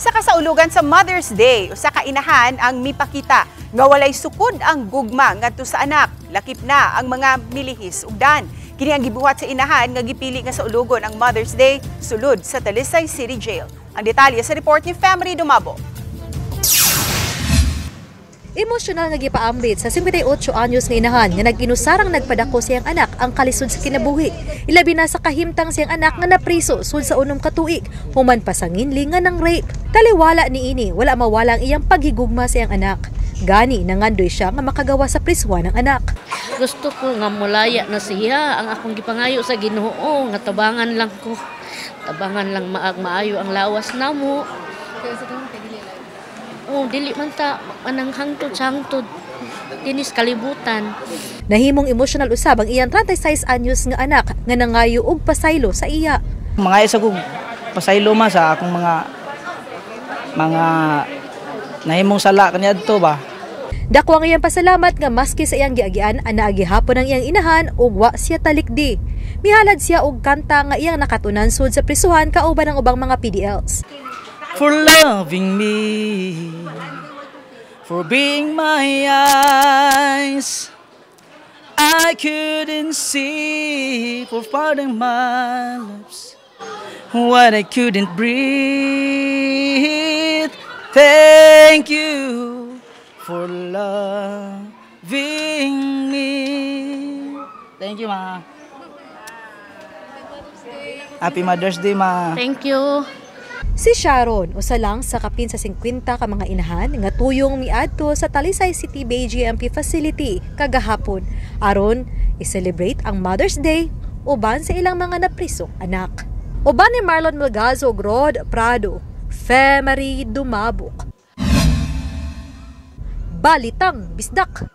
Sa kasaulugan sa Mother's Day, usa ka inahan ang mipakita nga walay sukod ang gugma ngadto sa anak. Lakip na ang mga milihis ugdan. Kini ang gibuhat sa inahan nga gipili nga sa ulugon ang Mother's Day sulod sa Talisay City Jail. Ang detalye sa report ni Femery Dumabo. Emosyonal nga gipaambit sa 58 anyos nga inahan nga nag-inusarang nagpadako siyang anak ang kalisod sa kinabuhi. Ilabi na sa kahimtang siyang anak nga napriso sud sa 6 ka tuig human pa sa nginlingan ng rape. Taliwala niini wala mawala ang iyang paghigugma siyang anak. Gani nangandoy siya nga makagawa sa priswa ng anak. Gusto ko nga mulaya na siya ang akong gipangayo sa Ginoo nga tabangan lang ko. Tabangan lang maayo ang lawas namo. Dili man ta anang hangtod dinis kalibutan. Nahimong emosyonal usab ang iyang 36 anyos nga anak nga nangayo og pasaylo sa iya. Mga isa kog pasaylo ma sa akong mga nahimong sala kaniadto ba. Dako ang iyang pasalamat nga maski sa iyang giagian ana gihapon ang iyang inahan ug wa siya talikdi. Mihalad siya og kanta nga iyang nakatunan sud sa prisuhan kauban ng ubang mga PDLs. For loving me, for being my eyes, I couldn't see, for parting my lips, what I couldn't breathe. Thank you for loving me. Thank you, ma. Happy Mother's Day, ma. Thank you. Si Sharon, usa lang sa kapin sa 50 ka mga inahan nga tuyong miadto sa Talisay City BGMP facility kagahapon aron i-celebrate ang Mother's Day uban sa ilang mga naprisong anak. Uban ni Marlon Melgazo ug Rod Prado, Femery Dumabo. Balitang Bisdak.